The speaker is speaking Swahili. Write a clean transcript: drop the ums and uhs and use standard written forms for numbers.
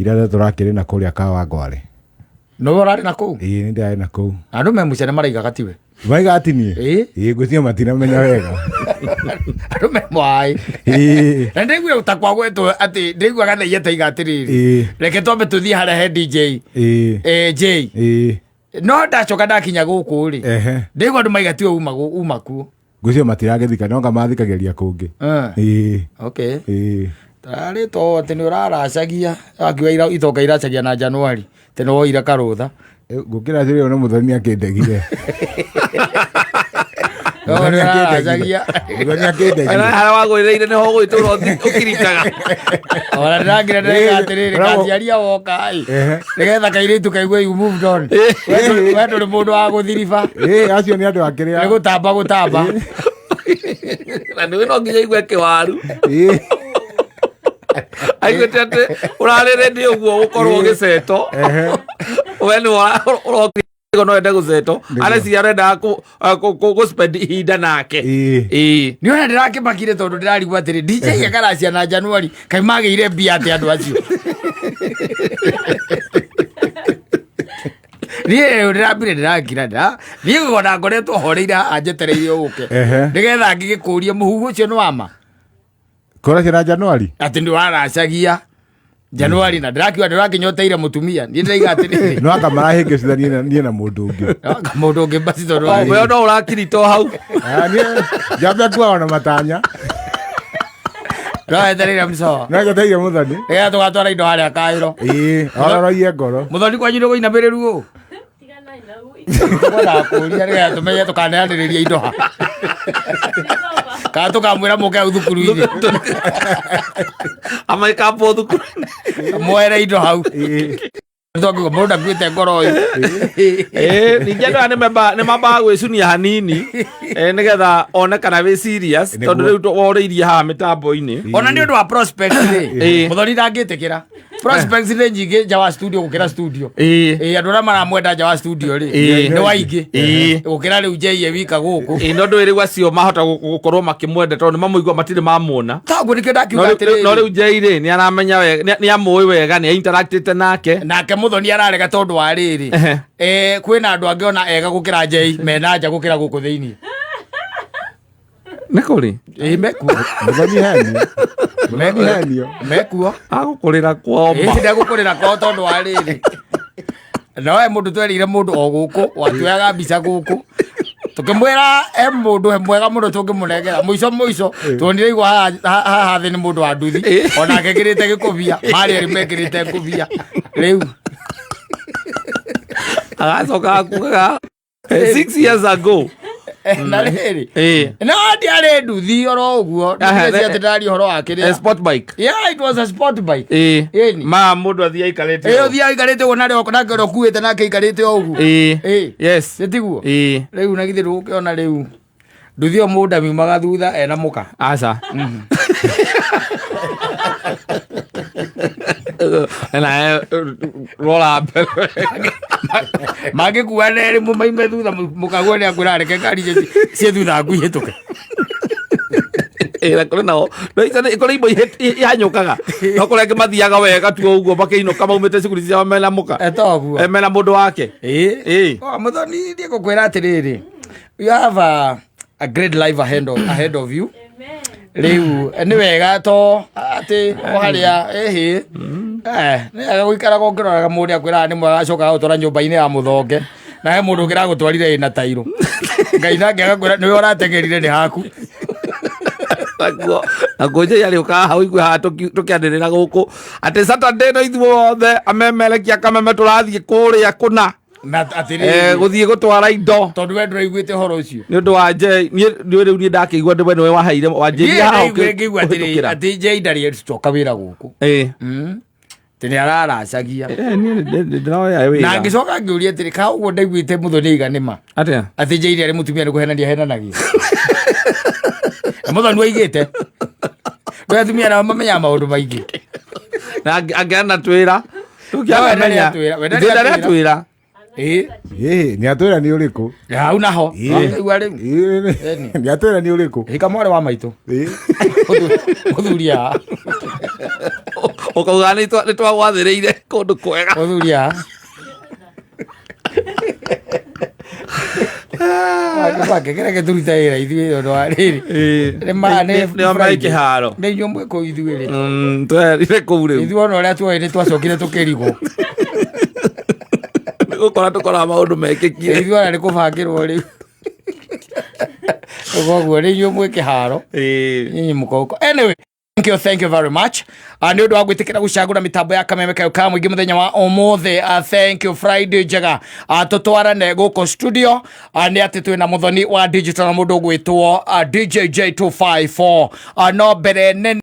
ira turakiri na kuria Kawangware no urari na kuu ni ndai na kuu andu me mucene maraiga gatiwe maiga atinie ngwithio matina menya wega andu me mwai na ndigwe utakwa gwetwo ati ndigwe gathe yete igatiriri reke twambe tuthie hara he DJ J no ndacoka ndakinya guku ri ndigwe andu maiga tiwe uma kuo ngwithio matiragethika no ngamathikageria kungi okay tari to ati ni uraracagia akiwa ira itoka iracagia na Januari tene woira karutha gukira cirio no muthoni akindegire muthoni akindegire hara wagwiriire ni ho gwitura ukirikaga ora ndagire ndega atiriri kaciaria woka ai nigetha kairitu kaigwe you moved on wewe uri mundu wa guthiriba acio ni andu akiria ni gutamba na ni no nginya igwe kiwaru aigwete ati urarire ndi uguo gukorwo giceto we ni urokire no ende guceto areci arenda ku spend ihinda nake ni ona ndirakibakire tondu ndirarigwa atiri DJ yakaracia na Januari kai magire mbia ati andu acio niä ndärambire ndärakira niä gona ngoretwo horeire anjetereire uke ndigetha ngigä kå rie må hugu å cio nä wama kåracä Januari atä ndä waracagia Januari na ndärakiuga ndärakinyoteire må tumia niä ndäraiga atä no anga marahä ngä cithanie niä na må ndå å ngä må ndå å ngä mbaci tondå we no å rakirito hau njambe kuga ona matanya roetereire mco nageteire må thoni tå gatwara indo harä a kaä ororoie ngoro må thoni kwanyu nä gå inamä rä ru å tåkwendaga kå ria nä getha tå menye tå kaneanä rä ria indo ha kana tå kamwä ra må ke au thukuru-inä amaikapo thukuru-inä mwere indo hau tångiuga må ndå ndakuä te ngoro ä ningä andå aya nä mambaga gwä cunia hanini nä getha one kana wä serious tondå rä u worä irie haha mä tambo-inä ona nä å ndå wa prospect rä må thoni ndangä tä kä ra prospect nä nyingä nja wa studio gå kä ra studio andå arä a maramwenda nja wa studio rä nä waingä gå kä ra rä u njeie wika gå kå no ndå ä rä gwa cio mahota gå korwo makä mwenda tondå nä mamå matirä mamwona taguo nä kä ndakiuga atä no rä u njei rä nä aramenya wega nä amå wega nä ainteractä nake må thoni ararega tondå wa rä rä kwä na andå angä ona ega gå kä ra njei mena nja gå kä ra gå kå thä iniä nä kå rä mekuo mekuo agå kå rä ra kwoma ndegå kå rä ra kwao tondå wa rä rä noe må ndå twereire må ndå o gå kå watuoyaga mbica gå kå tå kä mwä ra må ndå mwega må ndå tå ngä må nengera må ico tuonire igua haha thä nä må ndå wa nduthi onake kä rä te gä kå bia marä erä mekä rä te ngå bia rä u agacoka kugaga 6 years ago na rä rä no ndiarä nduthi oro å guo atä ndari å horo wakä rä ma må ndå athia ikarä te å thia aikarä te guo nake å kuä te nake ikarä te o guo nä tiguo rä u nagithä rå kä ona rä u nduthi o må nda miumaga thutha ena må ka aca na rora mbere mangä kua nerä må maime thutha må kaguo nä akwä ra reke ngari ciä thutha nguihä tå ke kå rä nao kå rä imbo ihanyå kaga no kå rä angä mathiaga wega tuo å guo makä inå ka maumä te cukuru ciao mena må ka etoguo mena må ndå wake må thoni ndiä gå kwä ra atä rä rä you have a great life ahead of you riu nä wega to atä o harä a hä nä aga gå ikaraga å ngä roraga må ndä akwä raga nä mwega acokaga gå twara nyå mba-inä ya må thonge na he må ndå å ngä raga gå twarire ä na tairå ngai nake agakwä ra nä we å ratengerire nä haku nakuo njä arä å kaga hau igwe haha tå kä andä rä ra gå kå atä Saturday no ithuothe amemerekia kameme tå rathiä kå rä a kå na gå thiä gå twara indo tondå we ndå raiguä te horo å cio nä å ndå wa njei rä u niä ndakä igua ndä we nä we waheire wanjäria atä njei ndarä coka wä ra gå kå tä nä araracagia na ngä coka ngä å ria atä rä ka å guo ndaiguä te må thoni aiga nä ma atä njei arä må tumia nä kå henania henanagia må thoni waigä te ndå atumia nao mamenyaga maå ndå maingä na angä ana twä ra tå kä amenya ndarä atwä ra nä atwä ra nä å rä kå hau naho nä atwä ra nä å rä kå hika mwarä wa maitå må thuria ukauga ni twagwathireire kundu kwega uthuria Wake kera turuta ira ithuĩ ndo arĩrĩ nĩo me kĩharo nĩ inyuĩ mwĩ kũu ithuĩ rĩ twerire kũu rĩu ithuĩ ona ũrĩa tuoĩ nĩ twacokire tũkĩrigwo nĩgũkora tũkoraga maũndũ mekĩkire ithuĩ ona nĩ kũbangĩrwo rĩu koguo nĩ inyuĩ mwĩ kĩharo nyinyi mũko anyway thank you very much nĩ ũndũ wa gwĩtĩkĩra gũcagũra mĩtambo ya kameme kayo ka mũingĩ mũthenya wa ũmũthĩ thank you Friday njega tũtwarane gũkũ studio nĩ atĩ twĩna mũthoni wa digital na mũndũ ũgwĩtwo DJ J254 no mbere nene